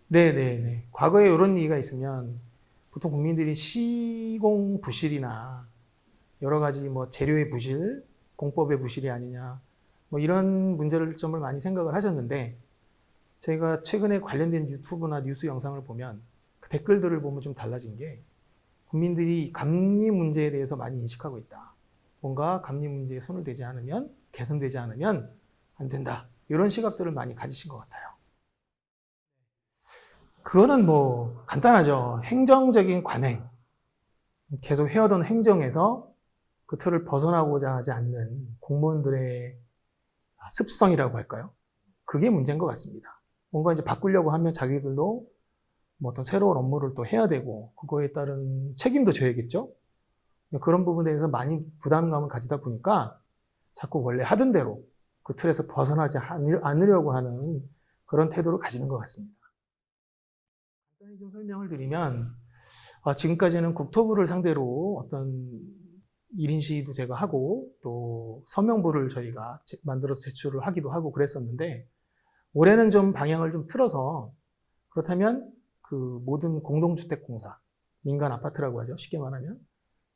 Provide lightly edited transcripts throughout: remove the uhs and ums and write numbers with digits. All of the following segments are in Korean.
네네네. 과거에 이런 얘기가 있으면 보통 국민들이 시공 부실이나 여러 가지 뭐 재료의 부실, 공법의 부실이 아니냐, 뭐 이런 문제를 점을 많이 생각을 하셨는데, 제가 최근에 관련된 유튜브나 뉴스 영상을 보면 그 댓글들을 보면 좀 달라진 게, 국민들이 감리 문제에 대해서 많이 인식하고 있다. 뭔가 감리 문제에 손을 대지 않으면, 개선되지 않으면 안 된다. 이런 시각들을 많이 가지신 것 같아요. 그거는 뭐 간단하죠. 행정적인 관행. 계속 해오던 행정에서 그 틀을 벗어나고자 하지 않는 공무원들의 습성이라고 할까요? 그게 문제인 것 같습니다. 뭔가 이제 바꾸려고 하면 자기들도 뭐 어떤 새로운 업무를 또 해야 되고, 그거에 따른 책임도 져야겠죠? 그런 부분에 대해서 많이 부담감을 가지다 보니까 자꾸 원래 하던 대로 그 틀에서 벗어나지 않으려고 하는 그런 태도를 가지는 것 같습니다. 간단히 좀 설명을 드리면, 지금까지는 국토부를 상대로 어떤 1인 시위도 제가 하고, 또 서명부를 저희가 만들어서 제출을 하기도 하고 그랬었는데, 올해는 좀 방향을 좀 틀어서, 그렇다면 그 모든 공동주택공사, 민간 아파트라고 하죠. 쉽게 말하면.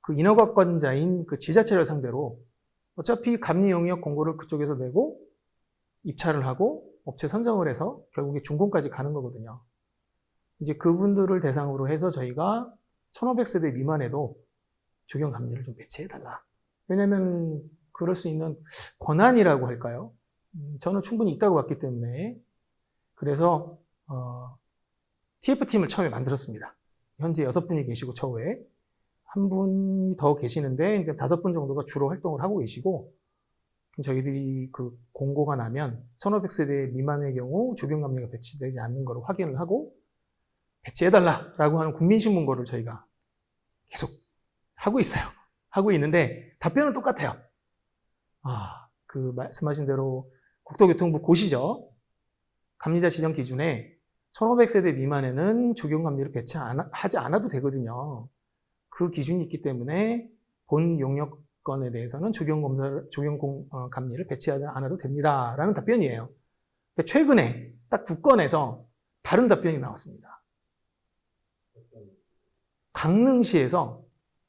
그 인허가권자인 그 지자체를 상대로 어차피 감리 용역 공고를 그쪽에서 내고 입찰을 하고 업체 선정을 해서 결국에 준공까지 가는 거거든요. 이제 그분들을 대상으로 해서 저희가 1500세대 미만에도 적용 감리를 좀 배치해달라. 왜냐면 그럴 수 있는 권한이라고 할까요? 저는 충분히 있다고 봤기 때문에, 그래서 TF팀을 처음에 만들었습니다. 현재 6분이 계시고 처우에 한 분이 더 계시는데 이제 5분 정도가 주로 활동을 하고 계시고, 저희들이 그 공고가 나면 1500세대 미만의 경우 적용감리가 배치되지 않는 것을 확인을 하고 배치해달라라고 하는 국민신문고를 저희가 계속 하고 있어요. 하고 있는데 답변은 똑같아요. 그 말씀하신 대로 국토교통부 고시죠. 감리자 지정 기준에 1500세대 미만에는 적용감리를 배치하지 않아도 되거든요. 그 기준이 있기 때문에 본 용역권에 대해서는 감리를 배치하지 않아도 됩니다라는 답변이에요. 최근에 딱 2건에서 다른 답변이 나왔습니다. 강릉시에서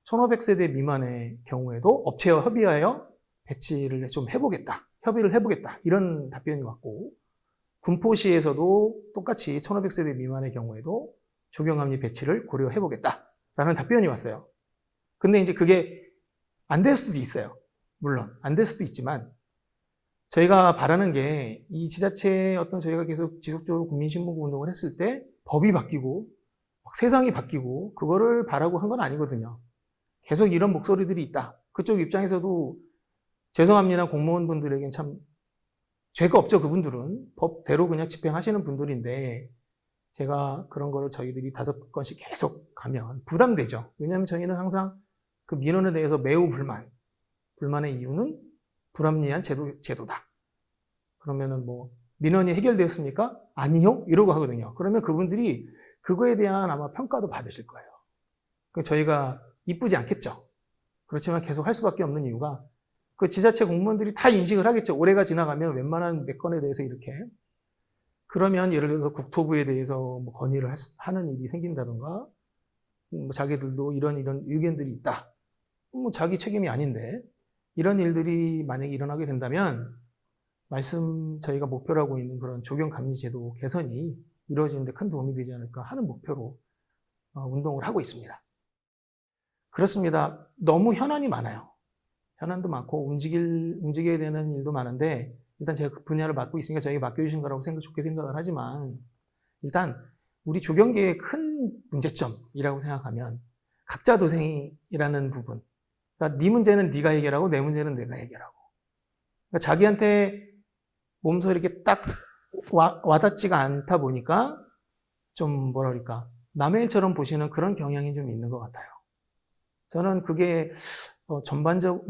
1500세대 미만의 경우에도 업체와 협의하여 배치를 좀 해보겠다. 협의를 해보겠다. 이런 답변이 왔고, 군포시에서도 똑같이 1500세대 미만의 경우에도 적용감리 배치를 고려해보겠다라는 답변이 왔어요. 근데 이제 그게 안 될 수도 있어요. 물론 안 될 수도 있지만, 저희가 바라는 게 이 지자체에 어떤 저희가 계속 지속적으로 국민신문고 운동을 했을 때 법이 바뀌고 막 세상이 바뀌고 그거를 바라고 한 건 아니거든요. 계속 이런 목소리들이 있다. 그쪽 입장에서도 죄송합니다. 공무원분들에겐 참 죄가 없죠. 그분들은 법대로 그냥 집행하시는 분들인데, 제가 그런 거를 저희들이 5건씩 계속 가면 부담되죠. 왜냐하면 저희는 항상 그 민원에 대해서 매우 불만의 이유는 불합리한 제도다. 그러면은 뭐 민원이 해결되었습니까? 아니요? 이러고 하거든요. 그러면 그분들이 그거에 대한 아마 평가도 받으실 거예요. 저희가 이쁘지 않겠죠. 그렇지만 계속 할 수밖에 없는 이유가, 그 지자체 공무원들이 다 인식을 하겠죠. 올해가 지나가면 웬만한 몇 건에 대해서 이렇게. 그러면 예를 들어서 국토부에 대해서 뭐 건의를 하는 일이 생긴다든가, 뭐 자기들도 이런 의견들이 있다. 뭐 자기 책임이 아닌데, 이런 일들이 만약에 일어나게 된다면, 저희가 목표로 하고 있는 그런 적용감리제도 개선이 이루어지는데 큰 도움이 되지 않을까 하는 목표로 운동을 하고 있습니다. 그렇습니다. 너무 현안이 많아요. 현안도 많고 움직여야 되는 일도 많은데, 일단 제가 그 분야를 맡고 있으니까 저에게 맡겨주신 거라고 좋게 생각을 하지만, 일단 우리 조경계의 큰 문제점이라고 생각하면 각자 도생이라는 부분. 그러니까 네 문제는 네가 해결하고 내 문제는 내가 해결하고. 그러니까 자기한테 몸소 이렇게 딱 와닿지가 않다 보니까 좀 남의 일처럼 보시는 그런 경향이 좀 있는 것 같아요. 저는 그게 전반적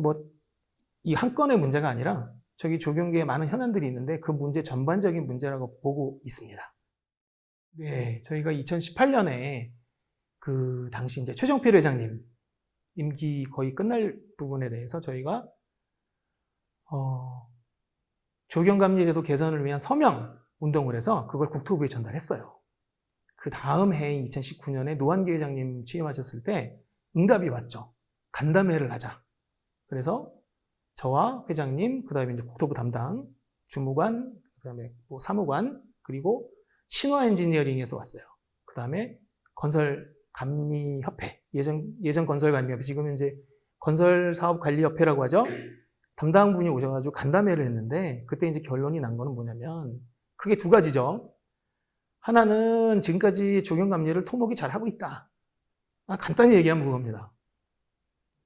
이 한 건의 문제가 아니라 저기 조경계에 많은 현안들이 있는데 그 문제 전반적인 문제라고 보고 있습니다. 네, 저희가 2018년에 그 당시 이제 최정필 회장님 임기 거의 끝날 부분에 대해서 저희가 조경감리제도 개선을 위한 서명 운동을 해서 그걸 국토부에 전달했어요. 그 다음 해인 2019년에 노한기 회장님 취임하셨을 때 응답이 왔죠. 간담회를 하자. 그래서 저와 회장님, 그 다음에 이제 국토부 담당, 주무관, 그 다음에 뭐 사무관, 그리고 신화 엔지니어링에서 왔어요. 그 다음에 건설감리협회, 예전 건설감리협회, 지금은 이제 건설사업관리협회라고 하죠. 담당 분이 오셔가지고 간담회를 했는데, 그때 이제 결론이 난 거는 뭐냐면, 크게 두 가지죠. 하나는 지금까지 조경감리를 토목이 잘 하고 있다. 간단히 얘기하면 그겁니다.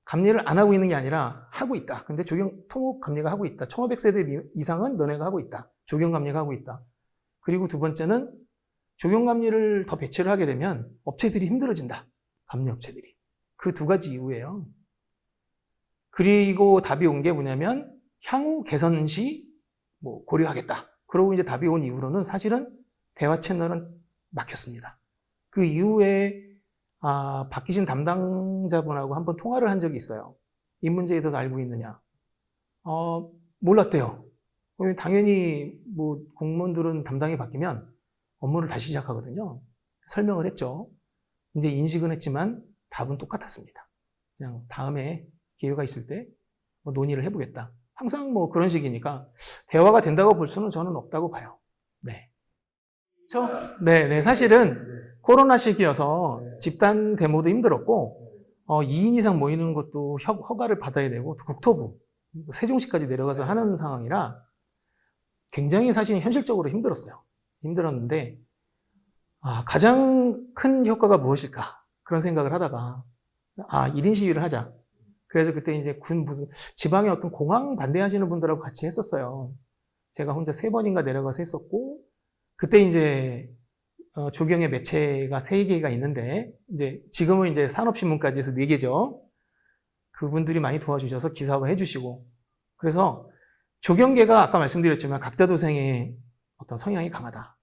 감리를 안 하고 있는 게 아니라 하고 있다. 근데 토목감리가 하고 있다. 1500세대 이상은 너네가 하고 있다. 조경감리가 하고 있다. 그리고 두 번째는 조경감리를 더 배치를 하게 되면 업체들이 힘들어진다. 감리업체들이. 그 두 가지 이유예요. 그리고 답이 온 게 뭐냐면 향후 개선 시 뭐 고려하겠다. 그러고 이제 답이 온 이후로는 사실은 대화 채널은 막혔습니다. 그 이후에 박기진 담당자분하고 한번 통화를 한 적이 있어요. 이 문제에 대해서 알고 있느냐? 몰랐대요. 당연히 뭐 공무원들은 담당이 바뀌면 업무를 다시 시작하거든요. 설명을 했죠. 이제 인식은 했지만 답은 똑같았습니다. 그냥 다음에 기회가 있을 때 뭐 논의를 해보겠다. 항상 뭐 그런 식이니까 대화가 된다고 볼 수는 저는 없다고 봐요. 네. 네, 사실은 코로나 시기여서 집단 데모도 힘들었고 2인 이상 모이는 것도 허가를 받아야 되고 국토부, 세종시까지 내려가서 하는 상황이라 굉장히 사실 현실적으로 힘들었어요. 힘들었는데 가장 큰 효과가 무엇일까? 그런 생각을 하다가 1인 시위를 하자. 그래서 그때 이제 무슨 지방의 어떤 공항 반대하시는 분들하고 같이 했었어요. 제가 혼자 3번인가 내려가서 했었고 그때 이제 조경의 매체가 3개가 있는데 이제 지금은 이제 산업신문까지 해서 4개죠. 그분들이 많이 도와주셔서 기사화 해주시고 그래서 조경계가 아까 말씀드렸지만 각자도생의 어떤 성향이 강하다.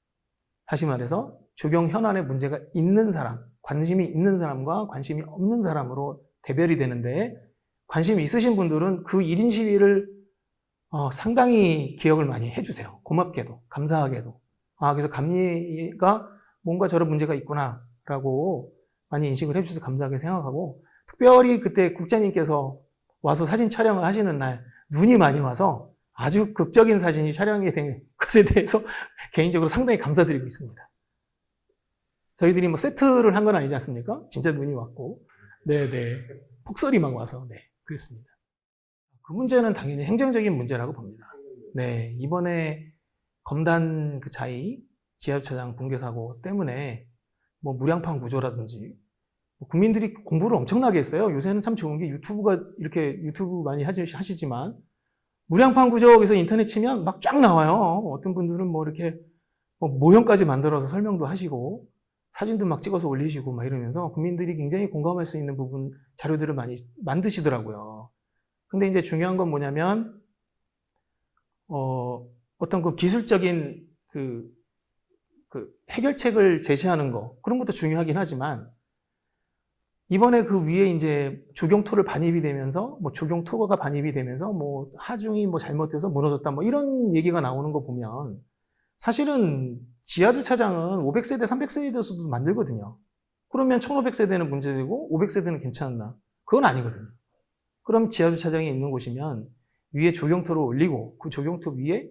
다시 말해서 조경 현안에 문제가 있는 사람, 관심이 있는 사람과 관심이 없는 사람으로 대별이 되는데 관심이 있으신 분들은 그 1인 시위를 상당히 기억을 많이 해주세요. 고맙게도, 감사하게도. 그래서 감리가 뭔가 저런 문제가 있구나라고 많이 인식을 해주셔서 감사하게 생각하고 특별히 그때 국장님께서 와서 사진 촬영을 하시는 날 눈이 많이 와서 아주 극적인 사진이 촬영이 된 것에 대해서 개인적으로 상당히 감사드리고 있습니다. 저희들이 뭐 세트를 한 건 아니지 않습니까? 진짜 눈이 왔고 네네 폭설이 막 와서 그랬습니다. 그 문제는 당연히 행정적인 문제라고 봅니다. 네, 이번에 검단 그 자이 지하주차장 붕괴 사고 때문에 뭐 무량판 구조라든지 국민들이 공부를 엄청나게 했어요. 요새는 참 좋은 게 이렇게 유튜브 많이 하시지만 무량판 구조에서 인터넷 치면 막 쫙 나와요. 어떤 분들은 뭐 이렇게 모형까지 만들어서 설명도 하시고 사진도 막 찍어서 올리시고 막 이러면서 국민들이 굉장히 공감할 수 있는 부분 자료들을 많이 만드시더라고요. 근데 이제 중요한 건 뭐냐면 어떤 그 기술적인 그 해결책을 제시하는 거 그런 것도 중요하긴 하지만 이번에 그 위에 이제 조경토를 반입이 되면서 뭐 조경토가 반입이 되면서 뭐 하중이 뭐 잘못돼서 무너졌다 뭐 이런 얘기가 나오는 거 보면 사실은 지하주차장은 500세대, 300세대에서도 만들거든요. 그러면 1500세대는 문제되고 500세대는 괜찮나? 그건 아니거든요. 그럼 지하주차장에 있는 곳이면 위에 조경토를 올리고 그 조경토 위에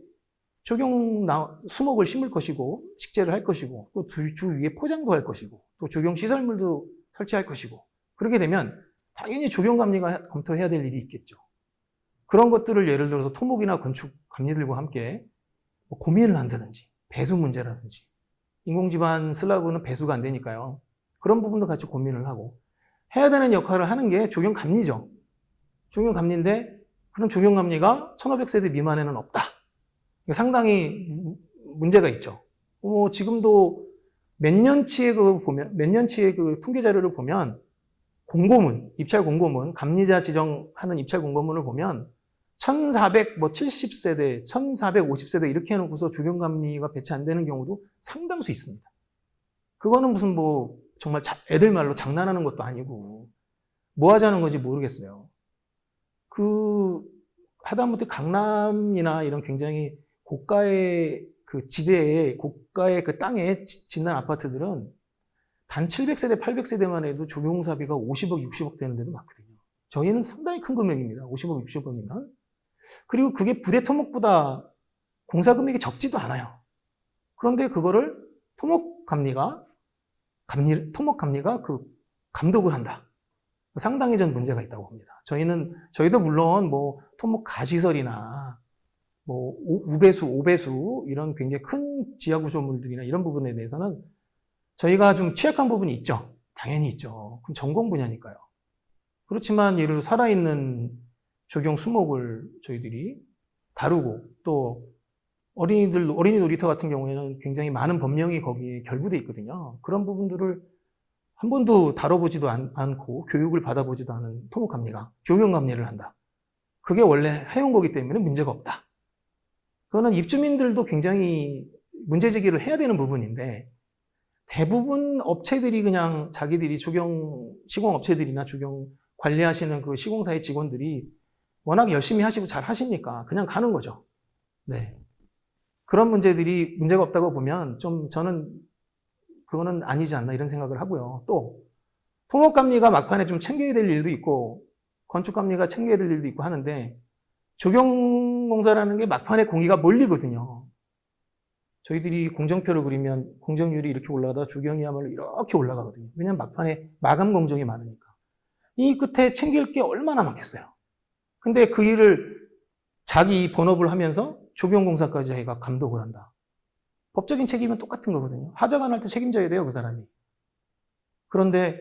수목을 심을 것이고 식재를 할 것이고 또 주 위에 포장도 할 것이고 또 조경시설물도 설치할 것이고 그렇게 되면 당연히 조경감리가 검토해야 될 일이 있겠죠. 그런 것들을 예를 들어서 토목이나 건축감리들과 함께 고민을 한다든지 배수 문제라든지 인공지반 슬라브는 배수가 안 되니까요. 그런 부분도 같이 고민을 하고 해야 되는 역할을 하는 게 조경감리죠. 조경감리인데 그럼 조경감리가 1500세대 미만에는 없다. 상당히 문제가 있죠. 지금도 몇 년치의 그 통계 자료를 보면 입찰 공고문, 감리자 지정하는 입찰 공고문을 보면 1470세대, 1450세대 이렇게 해놓고서 조경감리가 배치 안 되는 경우도 상당수 있습니다. 그거는 무슨 정말 애들 말로 장난하는 것도 아니고 뭐 하자는 건지 모르겠어요. 하다못해 강남이나 이런 굉장히 고가의 그 지대에, 고가의 그 땅에 짓는 아파트들은 단 700세대, 800세대만 해도 조경사비가 50억, 60억 되는 데도 많거든요. 저희는 상당히 큰 금액입니다. 50억, 60억이면. 그리고 그게 부대 토목보다 공사 금액이 적지도 않아요. 그런데 그거를 토목감리가 그 감독을 한다. 상당히 전 문제가 있다고 봅니다. 저희도 물론 뭐 토목 가시설이나 뭐 우배수, 오배수 이런 굉장히 큰 지하 구조물들이나 이런 부분에 대해서는 저희가 좀 취약한 부분이 있죠. 당연히 있죠. 그럼 전공 분야니까요. 그렇지만 예를 들어 살아있는 조경 수목을 저희들이 다루고 또 어린이 놀이터 같은 경우에는 굉장히 많은 법령이 거기에 결부돼 있거든요. 그런 부분들을 한 번도 다뤄보지도 않고 교육을 받아보지도 않은 토목감리가 조경감리를 한다. 그게 원래 해온 거기 때문에 문제가 없다. 그거는 입주민들도 굉장히 문제 제기를 해야 되는 부분인데 대부분 업체들이 그냥 자기들이 시공업체들이나 조경 관리하시는 그 시공사의 직원들이 워낙 열심히 하시고 잘 하시니까 그냥 가는 거죠. 네. 그런 문제가 없다고 보면 좀 저는 그거는 아니지 않나 이런 생각을 하고요. 또 토목감리가 막판에 좀 챙겨야 될 일도 있고 건축감리가 챙겨야 될 일도 있고 하는데 조경공사라는 게 막판에 공기가 몰리거든요. 저희들이 공정표를 그리면 공정률이 이렇게 올라가다가 조경이야말로 이렇게 올라가거든요. 왜냐하면 막판에 마감 공정이 많으니까. 이 끝에 챙길 게 얼마나 많겠어요. 근데 그 일을 자기 본업을 하면서 조경공사까지 자기가 감독을 한다. 법적인 책임은 똑같은 거거든요. 하자가 날 때 책임져야 돼요, 그 사람이. 그런데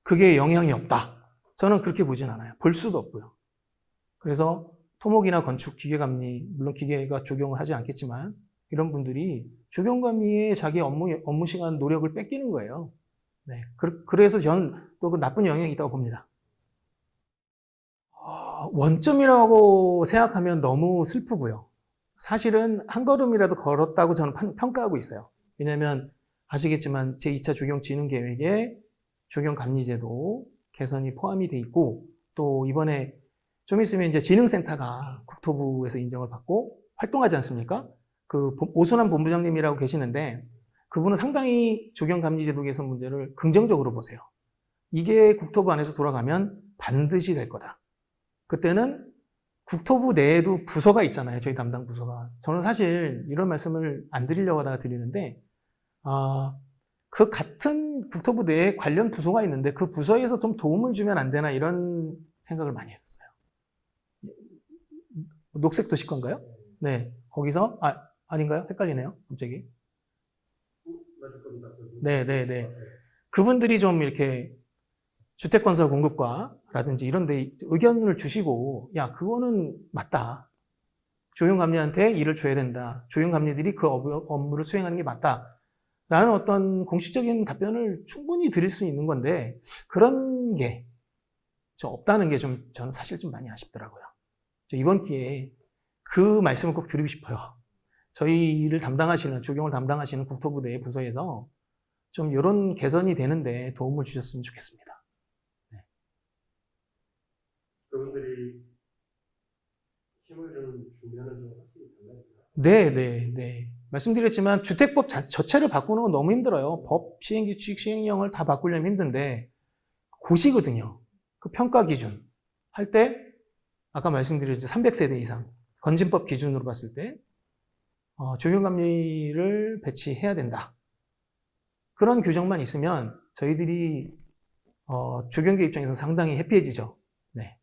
그게 영향이 없다. 저는 그렇게 보진 않아요. 볼 수도 없고요. 그래서 토목이나 건축, 기계감리, 물론 기계가 조경을 하지 않겠지만 이런 분들이 조경감리에 자기 업무 시간, 노력을 뺏기는 거예요. 네. 그래서 저는 또 그 나쁜 영향이 있다고 봅니다. 원점이라고 생각하면 너무 슬프고요. 사실은 한 걸음이라도 걸었다고 저는 평가하고 있어요. 왜냐하면 아시겠지만 제2차 조경진흥계획에 조경감리제도 개선이 포함이 돼 있고 또 이번에 좀 있으면 이제 진흥센터가 국토부에서 인정을 받고 활동하지 않습니까? 그 오순환 본부장님이라고 계시는데 그분은 상당히 조경감리제도 개선 문제를 긍정적으로 보세요. 이게 국토부 안에서 돌아가면 반드시 될 거다. 그때는 국토부 내에도 부서가 있잖아요. 저희 담당 부서가. 저는 사실 이런 말씀을 안 드리려고 하다가 드리는데 그 같은 국토부 내에 관련 부서가 있는데 그 부서에서 좀 도움을 주면 안 되나 이런 생각을 많이 했었어요. 녹색도시건가요? 네. 거기서 아닌가요? 헷갈리네요. 갑자기. 네. 그분들이 좀 이렇게 주택건설 공급과라든지 이런 데 의견을 주시고 야 그거는 맞다. 조경감리한테 일을 줘야 된다. 조경감리들이 그 업무를 수행하는 게 맞다. 라는 어떤 공식적인 답변을 충분히 드릴 수 있는 건데 그런 게 좀 없다는 게 좀 저는 사실 좀 많이 아쉽더라고요. 이번 기회에 그 말씀을 꼭 드리고 싶어요. 저희 일을 담당하시는 조경을 담당하시는 국토부 내 부서에서 좀 이런 개선이 되는데 도움을 주셨으면 좋겠습니다. 네. 그분들이 힘을 주면은 좀 확실히 달라질까요? 네. 말씀드렸지만 주택법 자체를 바꾸는 건 너무 힘들어요. 법, 시행규칙, 시행령을 다 바꾸려면 힘든데 고시거든요. 그 평가 기준 할 때 아까 말씀드렸죠. 300세대 이상 건진법 기준으로 봤을 때 조경감리를 배치해야 된다. 그런 규정만 있으면 저희들이 조경계 입장에서 상당히 해피해지죠. 네.